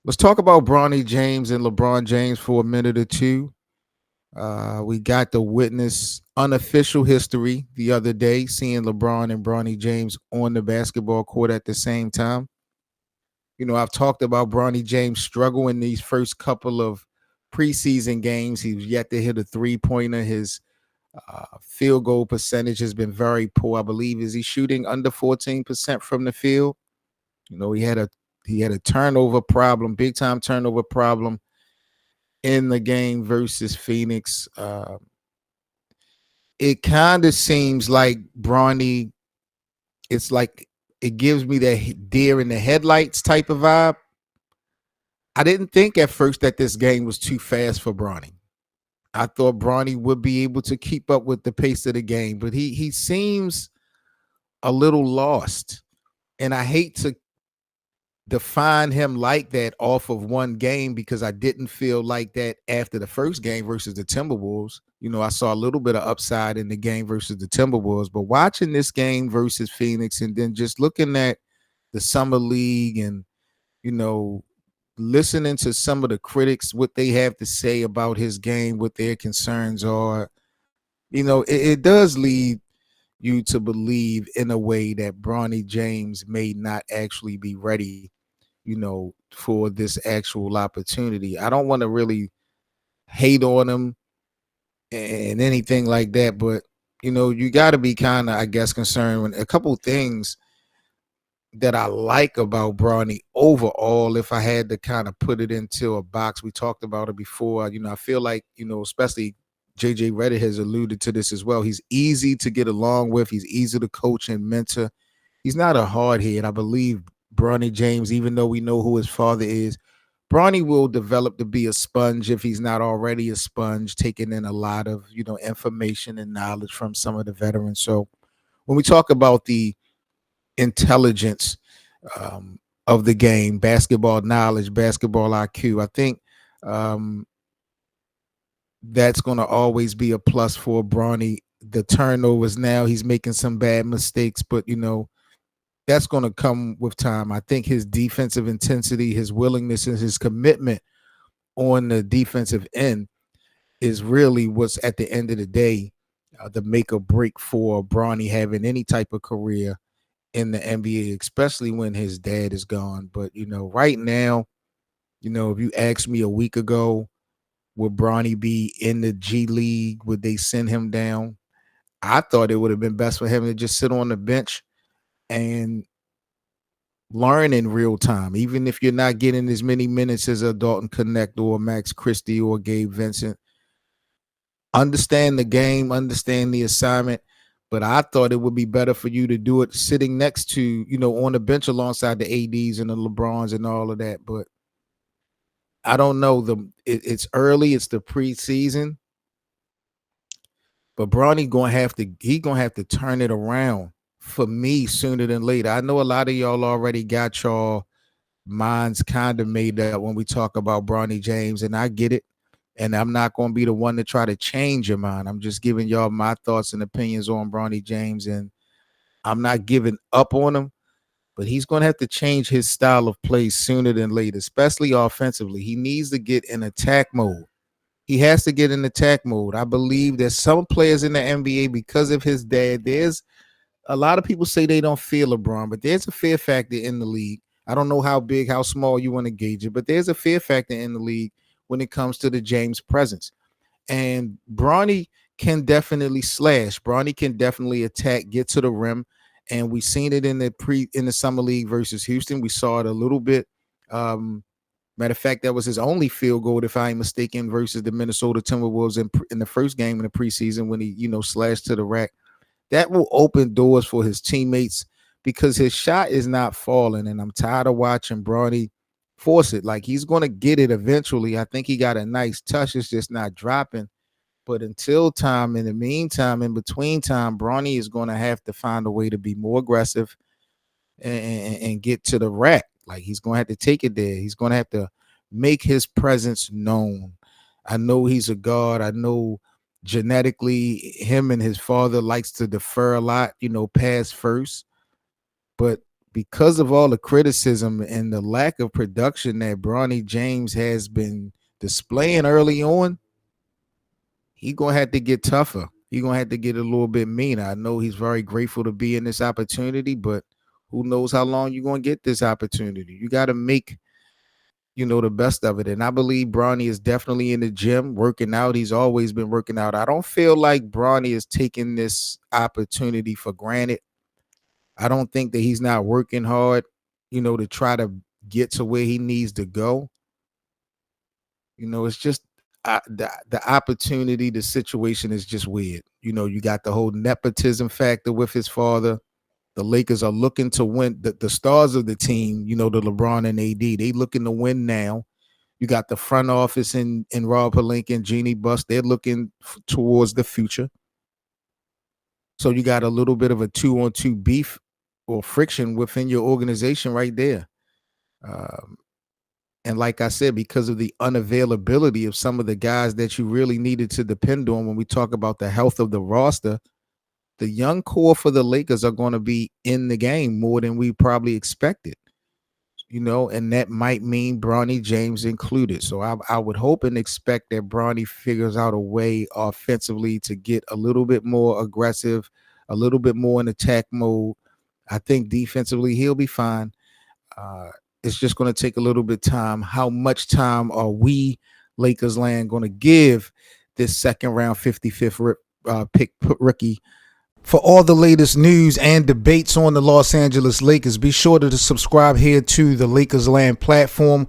Let's talk about Bronny James and LeBron James for a minute or two. We got to witness unofficial history the other day, seeing LeBron and Bronny James on the basketball court at the same time. I've talked about Bronny James struggle in these first couple of preseason games. He was yet to hit a three-pointer. His field goal percentage has been very poor. I believe is he shooting under 14% from the field. He had a turnover problem, big time turnover problem in the game versus Phoenix. It kind of seems like Bronny, it's like it gives me that deer in the headlights type of vibe. I didn't think at first that this game was too fast for Bronny. I thought Bronny would be able to keep up with the pace of the game, but he seems a little lost. And I hate to define him like that off of one game because I didn't feel like that after the first game versus the Timberwolves. I saw a little bit of upside in the game versus the Timberwolves, but watching this game versus Phoenix and then just looking at the summer league and, you know, listening to some of the critics, what they have to say about his game, what their concerns are, it does lead you to believe in a way that Bronny James may not actually be ready, for this actual opportunity. I don't want to really hate on him and anything like that, but you got to be kind of, I guess, concerned when a couple things that I like about Bronny overall. If I had to kind of put it into a box, we talked about it before. I feel like especially JJ Reddick has alluded to this as well. He's easy to get along with. He's easy to coach and mentor. He's not a hard head. I believe Bronny James, even though we know who his father is, Bronny will develop to be a sponge if he's not already a sponge, taking in a lot of, information and knowledge from some of the veterans. So when we talk about the intelligence of the game, basketball knowledge, basketball IQ, I think that's going to always be a plus for Bronny. The turnovers now, he's making some bad mistakes, but that's going to come with time. I think his defensive intensity, his willingness, and his commitment on the defensive end is really what's at the end of the day the make or break for Bronny having any type of career in the NBA, especially when his dad is gone. But right now, if you asked me a week ago, would Bronny be in the G League? Would they send him down? I thought it would have been best for him to just sit on the bench and learn in real time, even if you're not getting as many minutes as a Dalton Connect or Max Christie or Gabe Vincent. Understand the game, understand the assignment. But I thought it would be better for you to do it sitting next to, on the bench alongside the ADs and the LeBrons and all of that. But I don't know. It's early, it's the preseason. But Bronny gonna have to turn it around for me sooner than later. I know a lot of y'all already got y'all minds kind of made up when we talk about Bronny James, and I get it. And I'm not going to be the one to try to change your mind. I'm just giving y'all my thoughts and opinions on Bronny James, and I'm not giving up on him, but he's going to have to change his style of play sooner than later, especially offensively. He needs to get in attack mode. He has to get in attack mode. I believe that some players in the NBA, because of his dad, there's a lot of people say they don't feel LeBron, but there's a fear factor in the league. I don't know how big, how small you want to gauge it, but there's a fear factor in the league when it comes to the James presence. And Bronny can definitely slash. Bronny can definitely attack, get to the rim. And we seen it in the summer league versus Houston. We saw it a little bit. Matter of fact, that was his only field goal, if I ain't mistaken, versus the Minnesota Timberwolves in the first game in the preseason when he, slashed to the rack. That will open doors for his teammates because his shot is not falling. And I'm tired of watching Bronny force it. Like he's going to get it eventually. I think he got a nice touch. It's just not dropping. But until time, in the meantime, in between time, Bronny is going to have to find a way to be more aggressive and get to the rack. Like he's going to have to take it there. He's going to have to make his presence known. I know he's a guard. I know genetically him and his father likes to defer a lot, pass first. But because of all the criticism and the lack of production that Bronny James has been displaying early on, he gonna have to get tougher. He gonna have to get a little bit meaner. I know he's very grateful to be in this opportunity, but who knows how long you're gonna get this opportunity. You got to make, the best of it. And I believe Bronny is definitely in the gym working out. He's always been working out. I don't feel like Bronny is taking this opportunity for granted. I don't think that he's not working hard, to try to get to where he needs to go. It's just the opportunity, the situation is just weird. You got the whole nepotism factor with his father. The Lakers are looking to win. The stars of the team, the LeBron and AD, they looking to win now. You got the front office in Rob Pelinka and Jeannie Buss. They're looking towards the future. So you got a little bit of a 2-on-2 beef or friction within your organization right there. And like I said, because of the unavailability of some of the guys that you really needed to depend on when we talk about the health of the roster, the young core for the Lakers are going to be in the game more than we probably expected. And that might mean Bronny James included. So I would hope and expect that Bronny figures out a way offensively to get a little bit more aggressive, a little bit more in attack mode. I think defensively he'll be fine. It's just going to take a little bit of time. How much time are we, Lakers land, going to give this second round 55th pick rookie? For all the latest news and debates on the Los Angeles Lakers, be sure to subscribe here to the Lakers Land platform.